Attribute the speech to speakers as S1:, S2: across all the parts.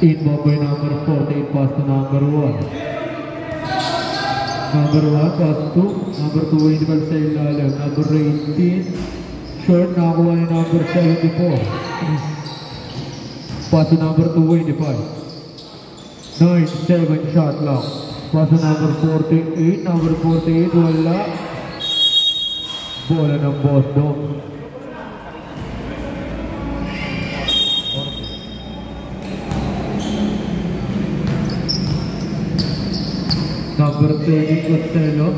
S1: Inbound by number 48, pass to number 1. Number 1, pass to number 25 sa ilalim. Number 18, short, nakakuha ni number 74. Pass to number 25. 9-7 shot lang. Pass to number 48. Number 48, wala. Bola ng Boston. Number 30, Costello.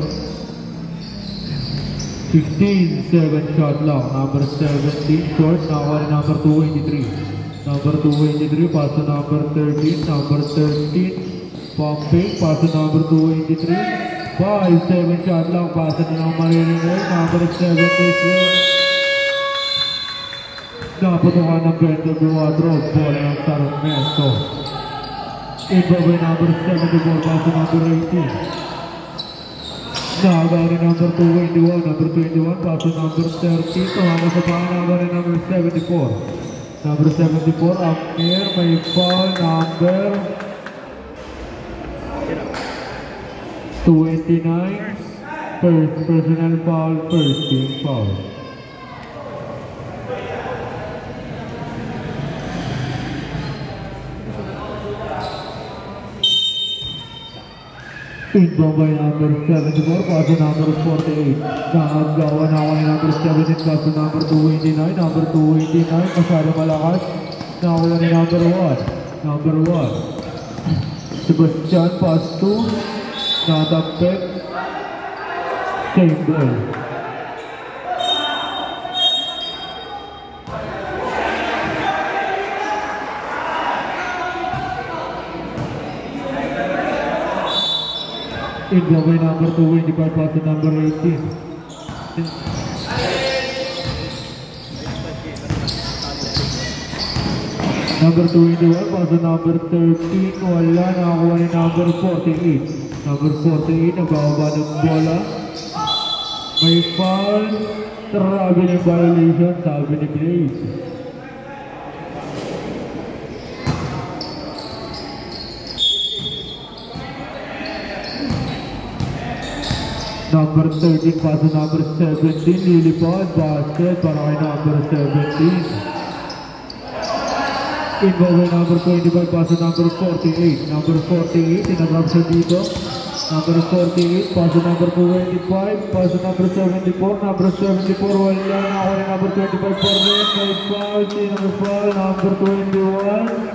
S1: 15-7 shot lang. Number 17, short, nakakuha ni number 223. Number 223, pass to number 13. Number 13, pumping, pass to number 223. 5-7 shot lang, pass to ng Mariner. Number 77, naputukan ng Bento Guadro. Bola ng Sarmiento. Ibabay number 74, pass to number 18. Nakagawa ni number 221. Number 21, pass to number 30. Tumama sa pangalan ni number 74. Number 74, up air, may foul, number 29, first personal foul, first team foul. Inbound by number 74, pass to number 48. Nakagawa na ako ni number 17, pass to number 229. Number 229, masyado malakas. Nakawala ni number 1. Number 1. Sebastian, pass to natapit. Same ball. Inbound by number 225, pass to number 18. Number 21, pass to number 13. Wala, nakakuha ni number 48. Number 48, nagbababa ng bola. May foul. Traveling violation, sabi ni Grace. Number 13, pass to number 17, lilipad, basket para kay number 17. Inbound by number 25, pass to number 48. Number 48, inagrab siya dito. Number 48, pass to number 25, pass to number 74. Number 74, wala na ako ni number 25 for rin. May foul, number foul, number 21.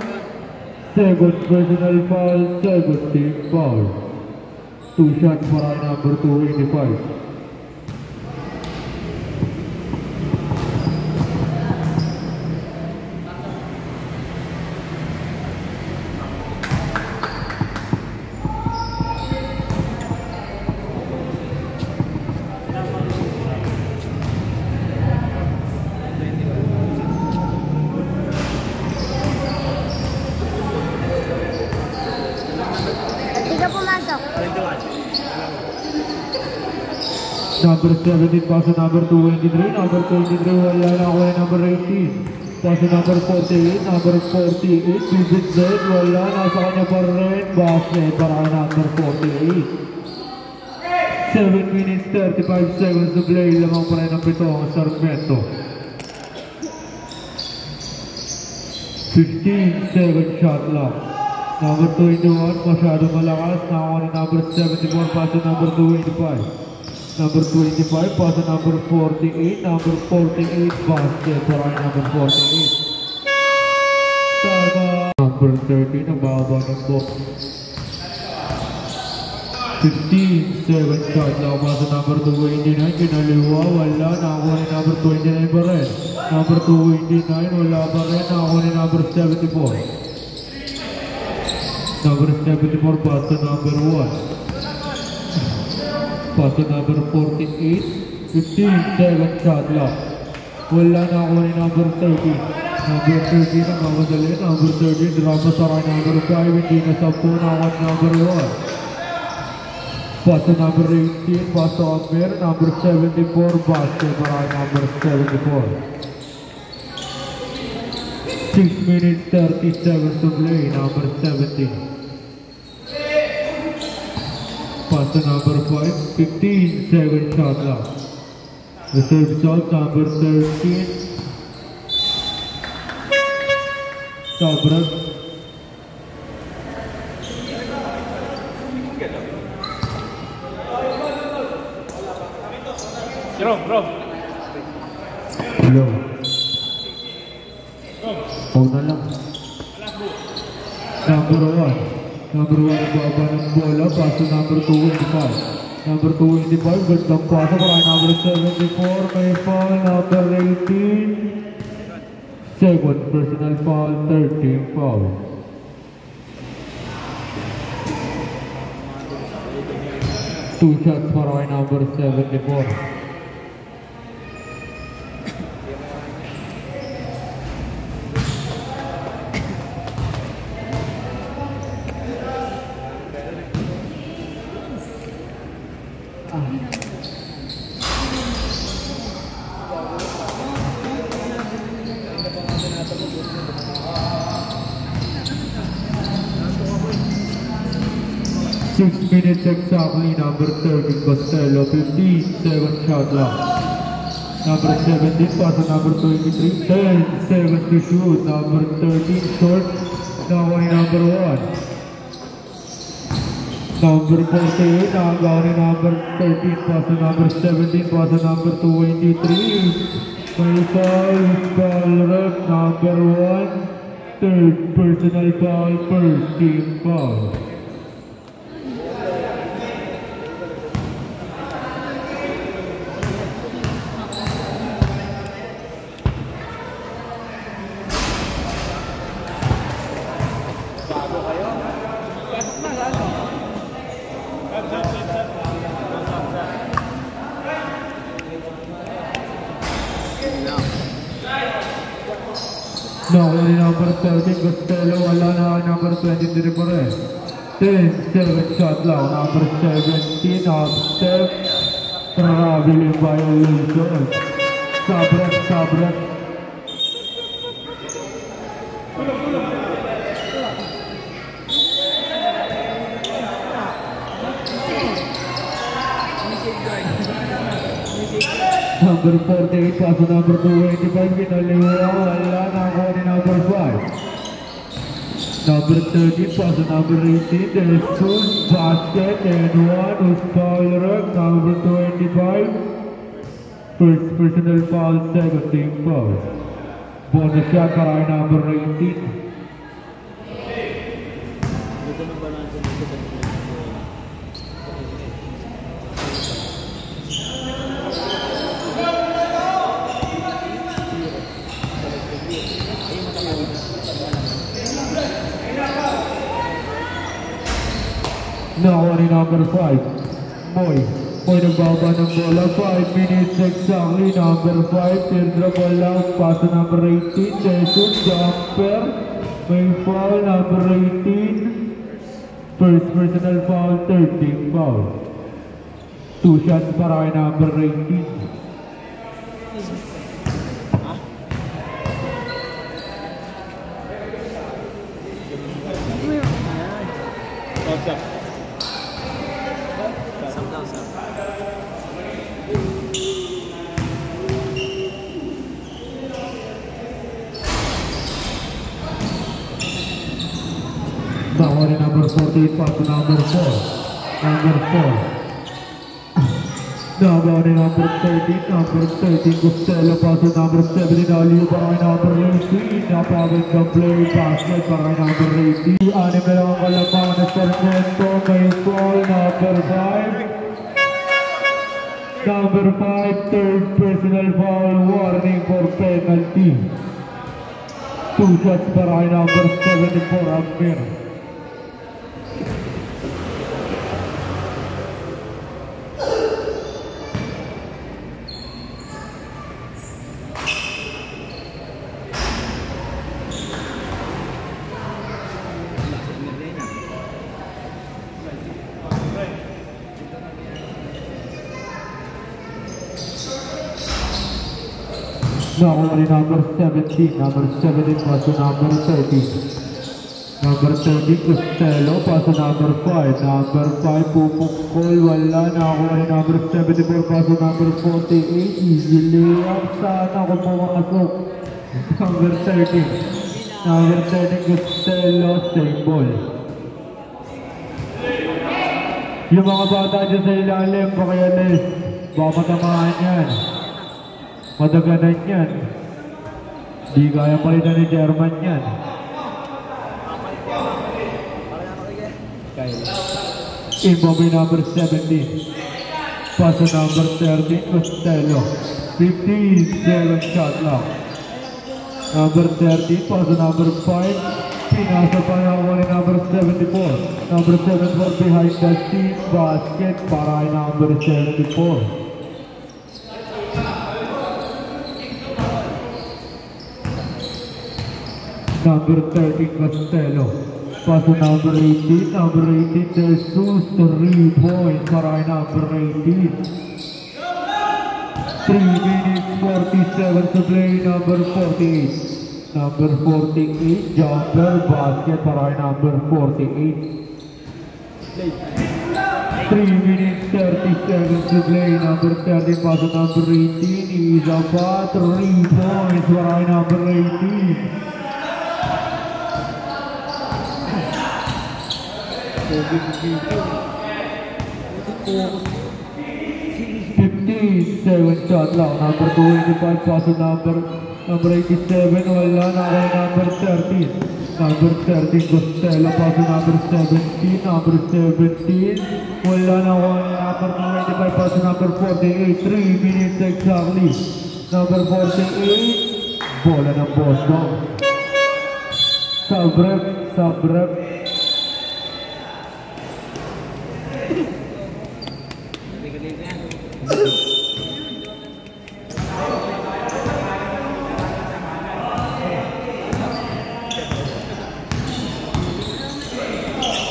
S1: Second personal foul, second team foul. 2 shots para number 285. Number 17, pass to number 223. Number 23, wala na ako yung number 18. Pass to number 48. Number 48, Visit Z, wala. Nasa kanya pa rin. Basket para kay number 48. 7 minutes, 35 seconds to play. Lamang pa rin ang pito ang Sarmiento. 15-7 shot lang. Number 21, masyado malakas. Nakakuha ni number 74, pass to number 285. Number 25, pass to number 48. Number 48, basket para number 48. Tama. Number 30, nagbaba ng box. 15-7 shot lang. Pass to number 289. Kinaliwa, wala. Nakakuha ni number 29 pa rin. Number 289, wala pa rin. Nakakuha ni number 74. Number 74, pass to number 1. Pass to number 48. 15-7 shot lang. Wala na ako ni number 30. Number 30 na mamadali. Number 30, drama sa kay number 5. Hindi na sa po na ako number 1. Pass to number 18. Pass to Amir. Number 74, basket para kay number 74. 6 minutes 30 seconds to play, number 17. Pass to number 5, 15 second shot left. Reserve shot number 13. Sabrak.
S2: Bro.
S1: Hello. Huwag na lang. Number 1 baba ng bola, pass to number 25. Number 25, gandang pasa para number 74, may foul, number 18. Second personal foul, 13 foul. Two shots para number 74. Minutes exactly, number 30 Costello, 15 second shot left. Number 17 pass to number 23, 10 seconds to shoot. Number 13 short, now on number 1. Number 48, now on number 13 pass to number 17, pass to number 23. May foul rep, number 1, third personal foul, first team foul. No, number 13 Costello, wala na number 23 pa rin. 10 second shot lang, number 17 step, traveling violation. Sabrak. Number 48 pass to number 25, pinaliwa, wala na ako ni number 5. Number 30 pass to number 18, there's shoot, basket, and 1 who's foul rep, number 25. First personal foul, second team foul. Bonus shot para number 18. Now on number 5, Moy nagbaba ng bola, 5 minutes exactly, number 5, Pedro bola, pass to number 18, Jason, jumper, may foul, number 18, first personal foul, 13 foul. 2 shots para number 18. Bawari number 48 pass to number 4. Now bawari number 13 Costello pass to number 17. Aliu para number 18. Napawin ng play basket para number 18. Anim na lang ang kalamangan na Sargento. May foul number 5. Number 5, third personal foul, warning for penalty. 2 shots para number 74 Amir. Nakuha ni number 17. Number 17 pass to number 13. Number 13 Costello pass to number 5. Number 5 pupukol. Wala. Nakuha ni number 74 pass to number 48. Easy layup. Sana kung pumakasok. Number 13. Number 13 Costello. Same ball. Yung mga bata dyan sa ilalim, pakialis. Baka matamaan yan. Madaganan yan. Di kaya palitan ni German yan. Imbobe number 17. Pass to number 13, Costello. 57 shot lang. Number 13, pass to number 5. Pinasa pa na number 74. Number 74 behind the seat basket para kay number 74. Number 13 Costello. Pass to number 18. Number 18 Jesus 3 points para kay number 18. 3 minutes 47 to play. Number 48. Number 48, jumper basket para number 48. 3 minutes 37 to play. Number 30 pass to number 18. Isa pa 3 points para number 18. 15-7 shot lang. Number 25 pass to number 87, wala na kay number 13. Number 13, Costello, pass to number 17. Number 17, wala na kay number 25, pass to number 48. 3 minutes exactly. Number 48, bola ng Boston. Sub-rep.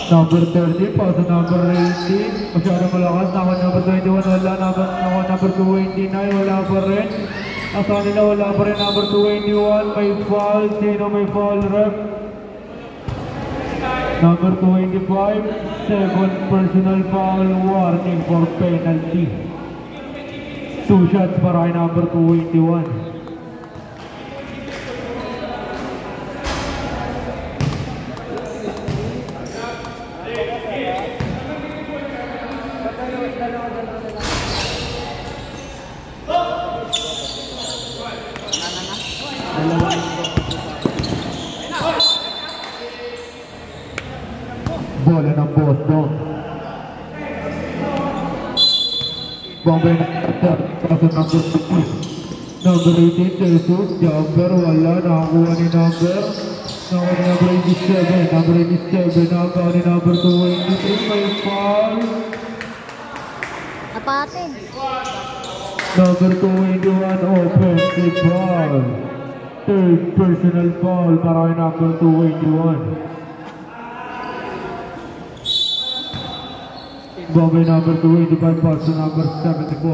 S1: Number 30, pass to number 18. Masyadong malakas. Nakuha number 21, wala. Nakuha number 29, wala pa rin. Nasa nila, wala pa rin. Number 21, may foul. Sino may foul, ref? Number 25, second personal foul. Warning for penalty. 2 shots para kay number 21. Bola ng Boston. Bombay number 16. Number 18, Jesus. Jumper, wala. Nakakuha ni number 87. Number 87, nakakuha ni number 23. May foul.
S2: Apatin.
S1: Number 21, offensive foul. Third personal foul para kay number 21. Bombay number 25 pass to number 74.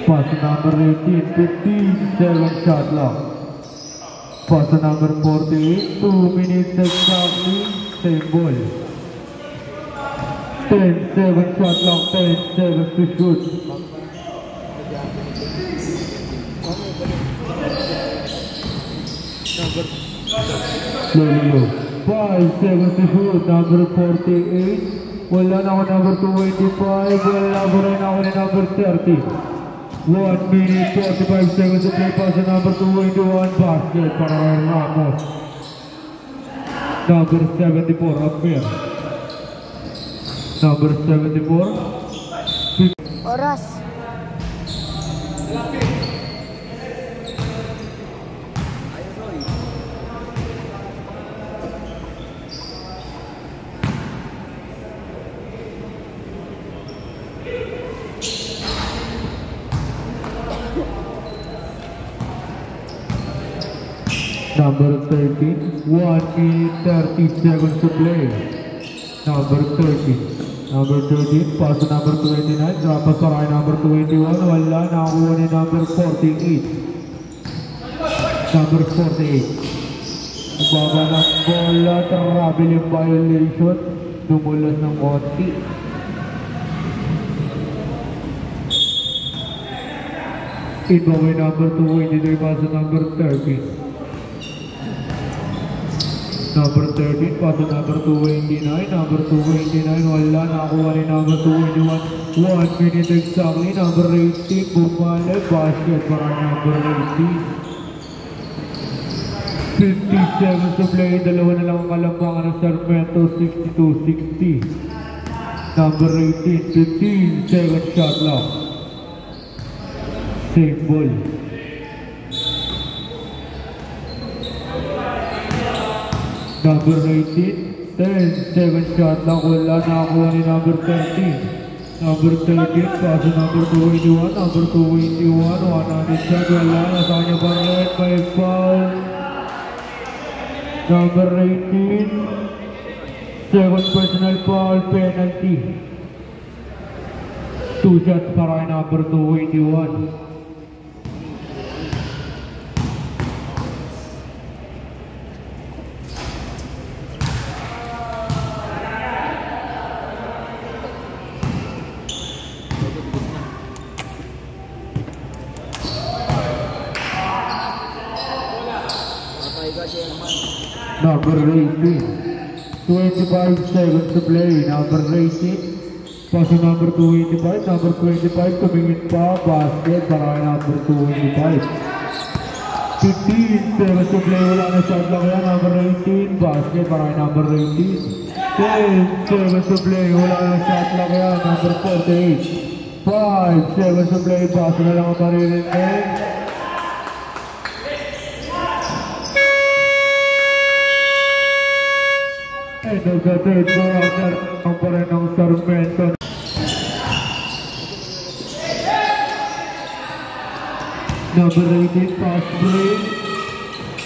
S1: Pass to number 18, 57 shot lock. Pass to number 48, 2 minutes exactly, same ball. 10-7 shot lock, 10-7 to shoot. Low. 5 seconds to shoot. Number 48. Wala na ako number 25. Wala po rin ako ni number 30. 1 minute 45 seconds to play. Pass to number 21. Basket para kay Ramos. Number 74. Affair. Number 74.
S2: Oras.
S1: Number 13, 1 minute 30 seconds to play. Number 13. Number 13, pass to number 29, drop pass para kay number 21, wala, nakakuha ni number 48. Number 48. Baba ng bola, travel yung violation, dumulas ng konti. Inbaway number 2, pass to number 13. Number 13, pass to number 229, number 229, wala, nakakuha ni number 221, 1 minute exactly, number 18, bumalik, basket para number 18. 50 seconds to play, dalawa na lang ang kalambangan ng Sarmiento, 62-60. Number 18, 15 second shot clock. Same ball. Number 18, 10 second shot clock, wala, nakakuha ni number 13. Number 13, pass to number 281, number 281, 100 shot, wala, nasa kanya pa rin, may foul. Number 18, second personal foul, penalty. 2 shots para kay number 281. Number 18, 25 seconds to play. Number 18, pass to number 285. Number 25, tumingin pa, basket para kay number 285. 15 seconds to play, wala na shot lang yan. Number 18, basket para kay number 18. 10 seconds to play, wala na shot lang yan. Number 48. 5 seconds to play, pass na lang ang maririnig. End of the third quarter, ang pa rin ng Sarmiento. Number 18, pass break.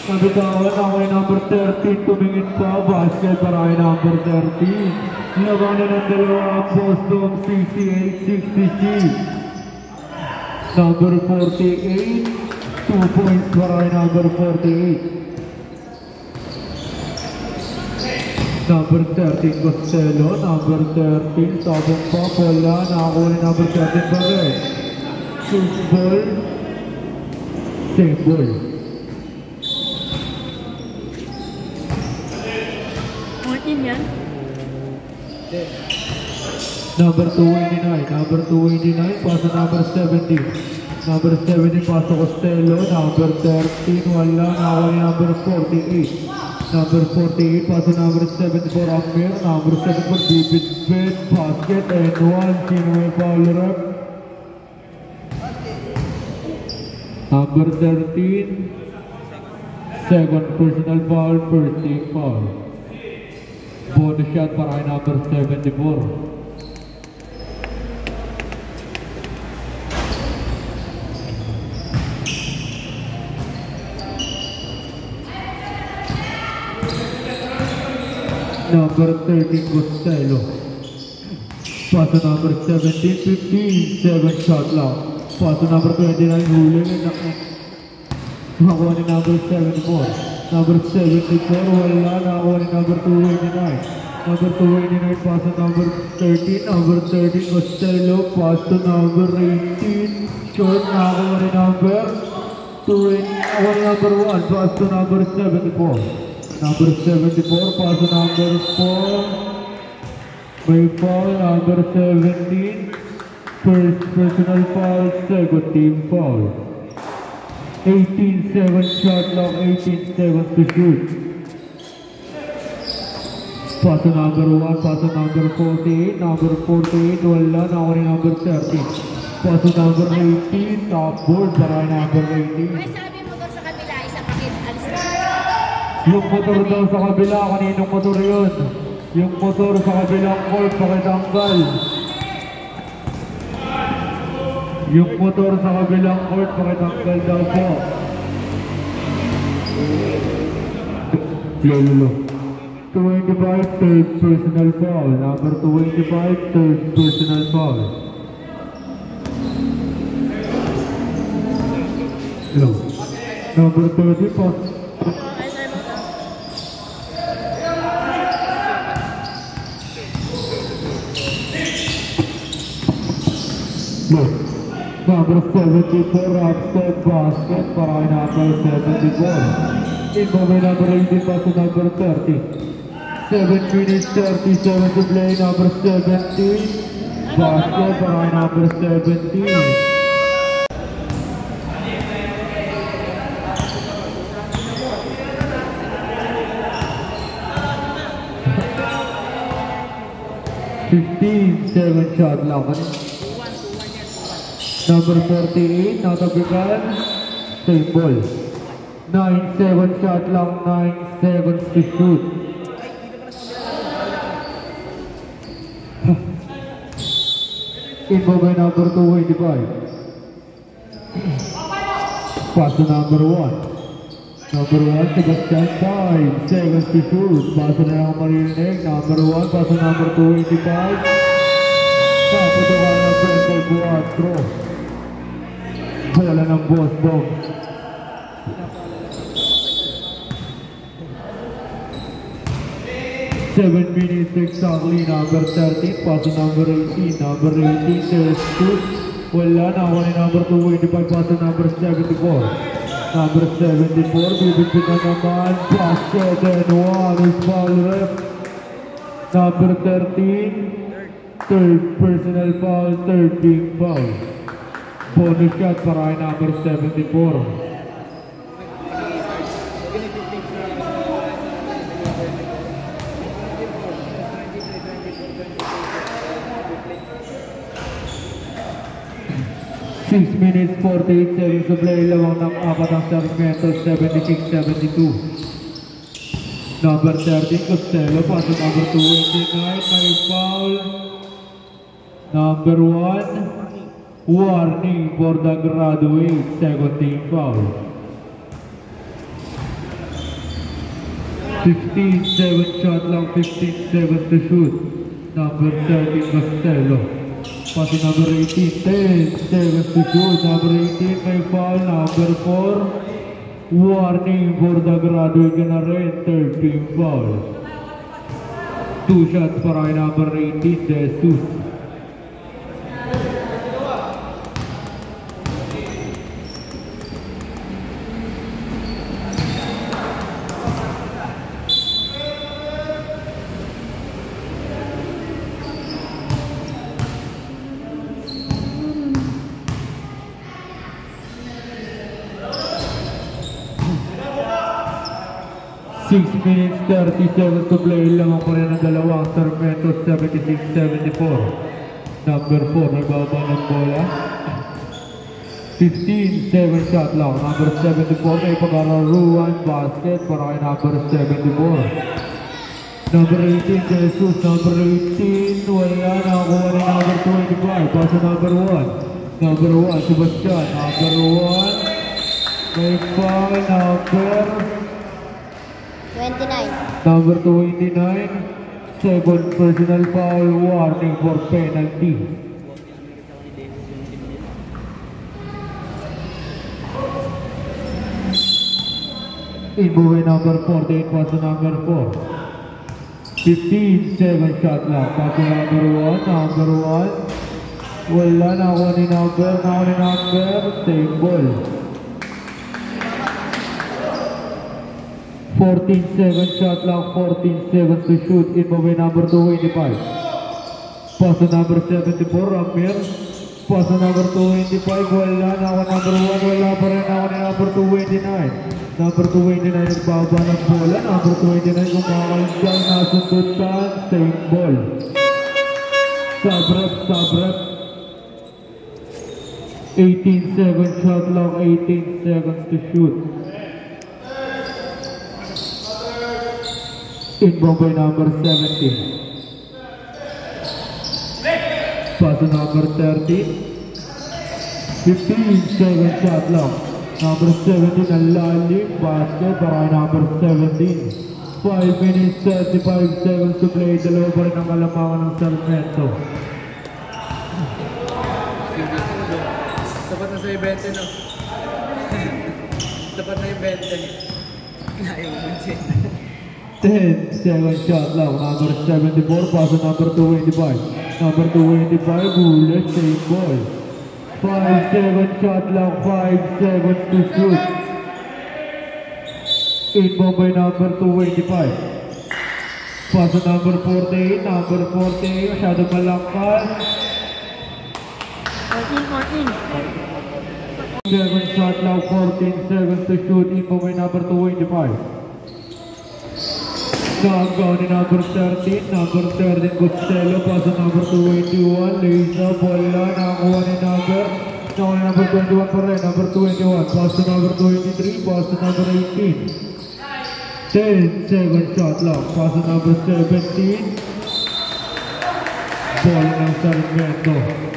S1: Nabitawan ako kay number 13, tumingin pa, basket para kay number 13. Labanan ng dalawa ang Boston, 68-66. Number 48, 2 points para kay number 48. Number 13, Costello. Number 13, tabong pa, wala, nakakuha ni number 13 pa rin. Shoot ball, same ball.
S2: Yan?
S1: Number 289, number 289, pass to number 17. Number 17, pass to Costello. Number 13, wala, nakakuha ni number 48. Number 48, pass to number 74, Amir. Number 74, David Bed, basket, and 1, sino may foul rep. Number 13, second personal foul, first team foul. Bonus shot para kay number 74. Number 13, Costello. Pass to number 17, 15, 7 shot clock. Pass to number 29, huling. Nakakuha ni number 74. Number 74, wala, nakakuha ni number 289. Number 289, pass to number 13. Number 13, Costello. Pass to number 18. Short, nakakuha ni number 2. Nakakuha ni number 1. Pass to number 74. Number 74, pass to number 4. May foul, number 17. First personal foul, second team foul. 18 seconds shot clock, 18 seconds to shoot. Pass to number 1, pass to number 48. Number 48, wala, nakakuha ni number 13. Pass to number 18, top board para number 18. Yung motor daw sa kabila, kaninong motor yun? Yung motor sa kabilang court, pakitanggal. Yung motor sa kabilang court, pakitanggal daw po. Play Lulu. 25, third personal foul. Number 25, third personal foul. Hello. Number 30, pass. No. Number 74, upset basket para kay number 74. Inbound number 18 pass to number 30. 7 minutes 37 to play. Number 17, basket para kay number 17. Seven shot lang. Number 48, not a big gun. Same ball. 9-7 shot lang, 9 seconds to shoot. Inbound by number 285. Pass to number 1. Number 1, Sebastian, 5 seconds to shoot. Pass to number 1, number 1, pass to number 285. Tapos ito ka na Brendel Buatro. Bola ng Boss Dog. 7 minutes exactly. Number 13, pass to number 18. Number 18, there's shoot. Wala na ako ni number 225, pass to number 74. Number 74, bibigyan na naman. Basket and one is foul rep. Number 13, third personal foul, third team foul. Bonus shot para kay number 74. Six minutes 48 seconds to play. Lawang ng apat ang segmento, 76-72. Number 13, Costello, pass to number 229, may foul. Number 1, warning for the graduate, second team foul. 15-7 shot lang, 15 seconds to shoot. Number 13, Costello. Pass to number 18, 10 seconds to shoot. Number 18, may foul. Number 4, warning for the graduate ka na rin, third team foul. 2 shots para kay number 18, Jesus. Six minutes 30 seconds to play. Lamang pa rin ang dalawang Sarmiento, 76-74. Number 4, nagbaba ng bola. 15-7 shot lang. Number 74, may pag-araruan basket para kay number 74. Number 18, Jesus. Number 18, wala na ako ni number 25. Pass to number 1. Number 1, Sebastian. Number 1, may foul. Number 29, second personal foul, warning for penalty. Inbound number 48, pass to number 4. 15-7 shot lang, pass to number 1, number 1. Wala na ako ni number, same ball. 14-7 shot lang, 14 seconds to shoot. Inbound number 225. Pass to number 74, Ramir. Pass to number 225, wala na ako number 1, wala pa rin ako ni number 229. Number 229 nagbaba ng bola. Number 29 kumakalasyan, nasundutan, same ball. Sabrep. 18-7 shot lang, 18 seconds to shoot. Inbound by number 17. Pass to number 13. 15-7 shot lang. Number 17 ang lalim. Basket para number 17. 5 minutes 35 seconds to play. Dalawa pa rin ang kalamangan ng Sarmiento.
S3: Sapat na sa 20, no? Sapat na yung 20. Ayaw mo dyan.
S1: 10 second shot lang. Number 74, pass to number 225. Number 225, Gules, same ball. 5 second shot lang, 5 seconds to shoot. Inbound by number 225. Pass to number 48, number 48, masyadong malakas.
S2: 14.
S1: 7 shot lang, 14 seconds to shoot. Inbound by number 225. Knockdown ni number 13, number 13 Costello, pass to number 221, lays up, wala, nakakuha ni number 21 pa rin, number 21, pass to number 23, pass to number 18. 10 second shot lang, pass to number 17, ball ng Sarmiento.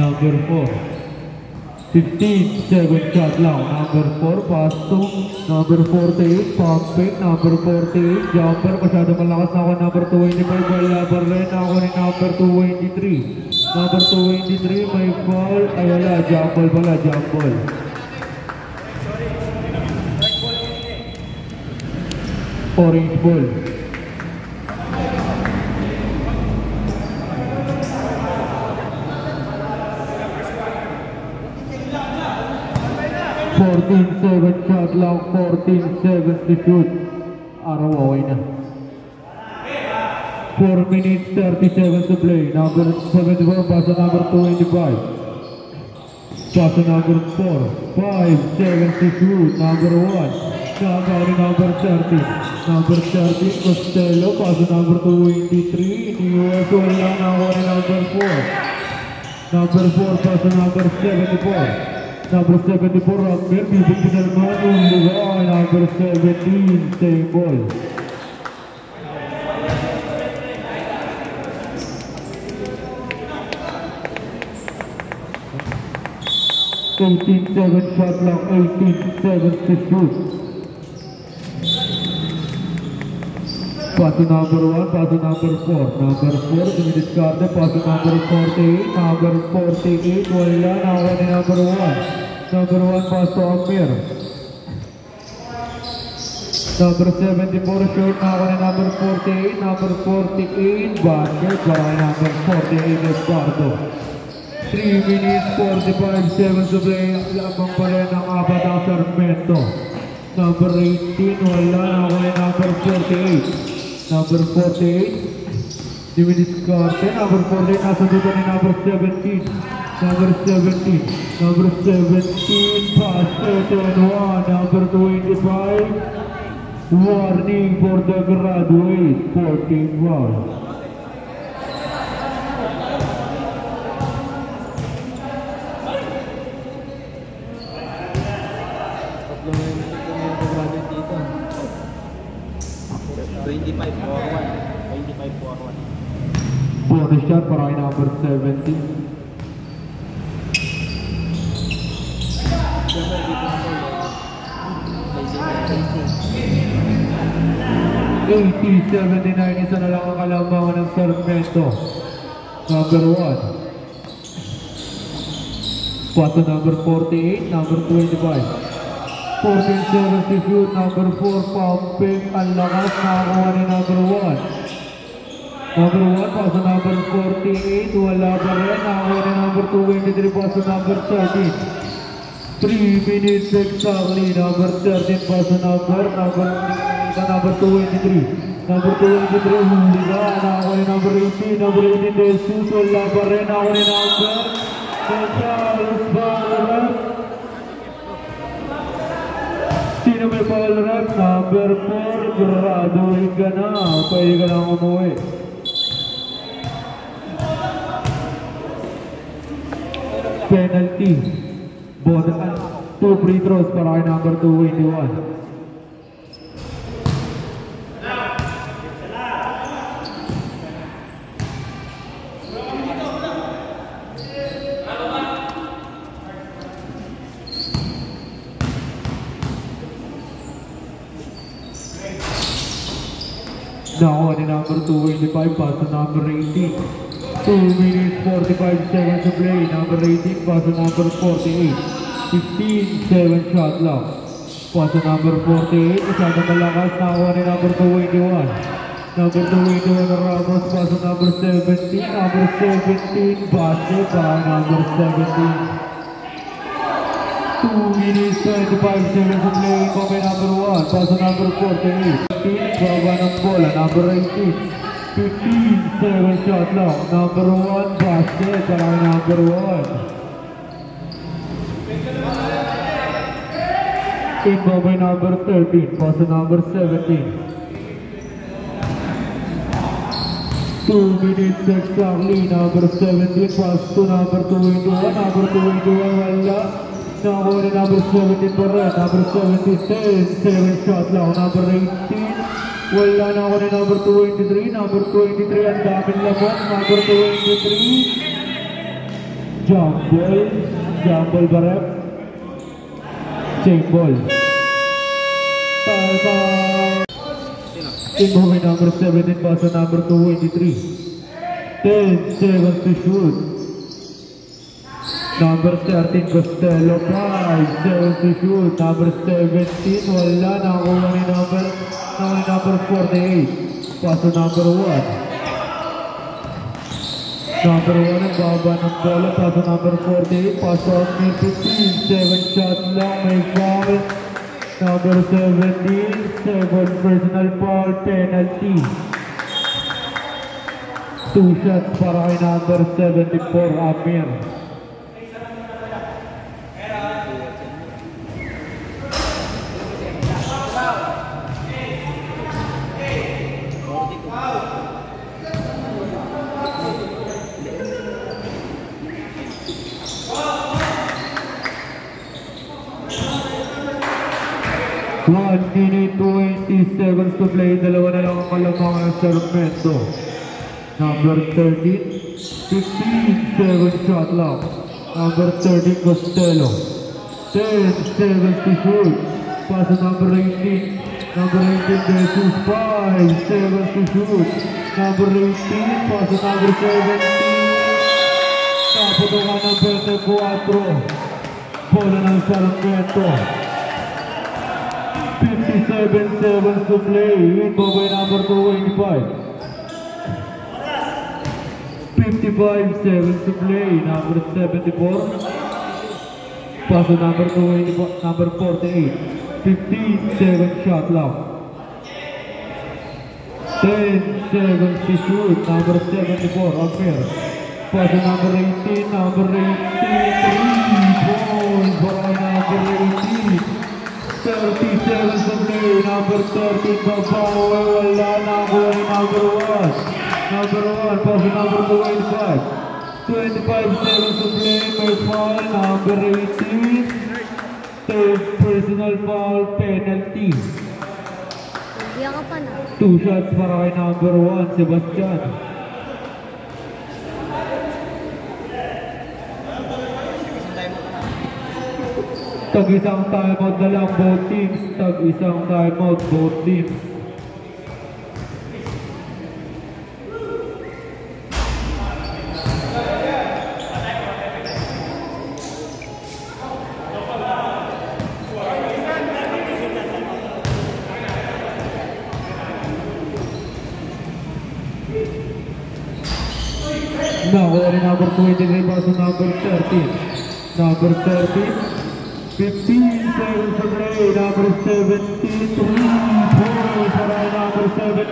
S1: Number 4, 15 second shot lang. Number 4, pass to number 48, pumping. Number 48, jumper, masyado malakas na ako. Number 25, wala pa rin ako ni number 223. Number 223, may foul. Ay wala, jump ball pala, jump ball. Orange ball. 14 second shot lang, 14 seconds to shoot. Araw away na. 4 minutes 30 seconds to play. Number 74, pass to number 225. Pass to number 4, 5 seconds to shoot. Number 1, knockout ni number 30. Number 30, Costello, pass to number 223. Iniwas, wala na ako ni number 4. Number 4, pass to number 74. Number 74, Ramir, bibigyan naman yung lugar. Number 17, same ball. Seven shot lang, 18 seconds to shoot. Pass to number 1, pass to number 4. Number 4, dumidiscarte, pass to number 48. Number 48, wala na ako ni number 1. Number 1, pass to Amir. Number 74, short na ako ni number 48. Number 48, basket, para kay number 48, Esparto. 3 minutes, 45 seconds to play. Lamang pa rin ang apat ang Sarmiento. Number 18, wala na ako ni number 48. Number 48, dumidiscarte. Number 48, nasa dito ni number 17. Number 17, number 17, pass to 1, number 25, warning for the graduate, 14 foul.
S3: Tatlo na yung graduate dito. 25 for 1.
S1: Bonus shot para kay number 17. 80-79, isa na lang ang kalamangan ng Sarmiento. Number 1. Pass to number 48, number 25. 14 seconds to shoot, number 4, pumping, ang lakas, nakakuha ni number 1. Number 1, pass to number 48, wala pa rin, nakakuha ni number 23, pass to number 13. 3 minutes exactly, number 13, pass to number 23. Number 23, huli ka, nakakuha ni number 18, number 18, Jesus, wala pa rin, nakakuha ni number Charles Barrett. Sino may foul rep? Number 4, graduate ka na, pwede ka lang umuwi. Penalty. Bonus 2 free throws para kay number 221. Now on number 225, pass to number 18. 2 minutes 45 seconds to play. Number 18, pass to number 48. 15-7 shot lang. Pass to number 48, masyadong malakas. Now on number 221. Number 221 Ramos, pass to number 17. Number 17, basket by number 17. 2 minutes 25 seconds to play. By number 1, pass to number 48. 15, baba ng bola. Number 18. 15-7 shot lang. Number 1, basket by number 1. Inbound by number 13, pass to number 17. 2 minutes exactly. Number 17, pass to number 21. Number 21, wala. Now on number 17 pa rin. Number 17, 10-7 shot lang. Number 18, wala na ako ni number 23. Number 23, ang daming laman. Number 23, jump ball ba rep? Same ball. Inbound by number 17, pass to number 23. 10 seconds to shoot. Number 13, Costello, 5 seconds to shoot. Number 17, wala. Nakuha ni number 48. Pass to number 1. Number 1, ang baba ng bola. Pass to number 48. Pass to number 15. 7 shot lang. May foul. Number 17, 7 personal foul penalty. 2 shots para kay number 74, Amir. One minute 20 seconds to play. Dalawa na lang ang malamang ng Sarmiento. Number 13, 15-7 shot lang. Number 13, Costello. 10 seconds to shoot. Pass to number 18. Number 18, Jesus. 5 seconds to shoot. Number 18, pass to number 17. Naputukan ng 24. Bola ng Sarmiento. 57 seconds to play. Inbound by number 225. 55 seconds to play. Number 74. Pass to number 225, number 48. 15-7 shot lang. 10 seconds to shoot. Number 74, Amir. Pass to number 18. Number 18. 3 points by number 18. 30 seconds to play. Number 13, Babaw. Wala na ako ni number 1. Number 1, pass to number 25. 25 seconds to play. May foul. Number 18. Third personal foul penalty.
S2: Diyan ka pa na.
S1: 2 shots para kay number 1, Sebastian. Tag-isang timeout na lang both teams. Tag-isang timeout both teams. Nakuha rin number 23 pass to number 13. Number 13. 15 seconds to play. Number 17, 3 points para number 17.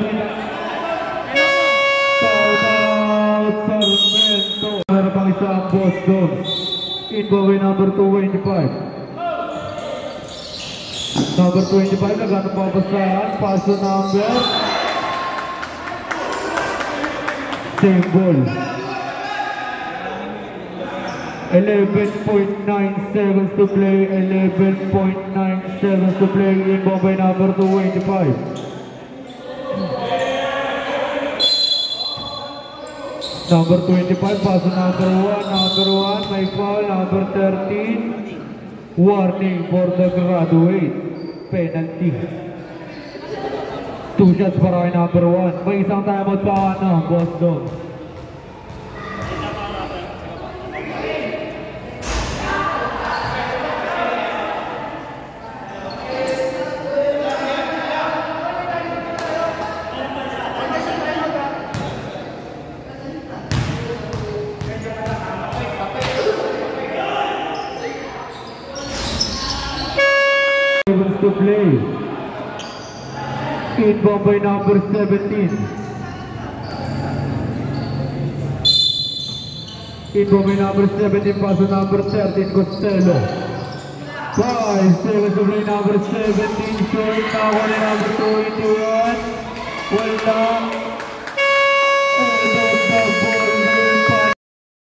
S1: Timeout, Sarmiento. Meron pang isang boss doon. Inbound by number 225. Number 25, nagano pa basahan. Pass to number. Same ball. 11.9 seconds to play. 11.9 seconds to play. Inbound by number 225. Number 25, pass to number 1. Number 1, may foul. Number 13, warning for the graduate. Penalty. 2 shots para kay number 1. May isang timeout pa Boss Dog. To play. Inbound by number 17. Inbound by number 17, pass to number 13, Costello. 5 seconds to play, number 17, short now on number 21. Well done. And the ball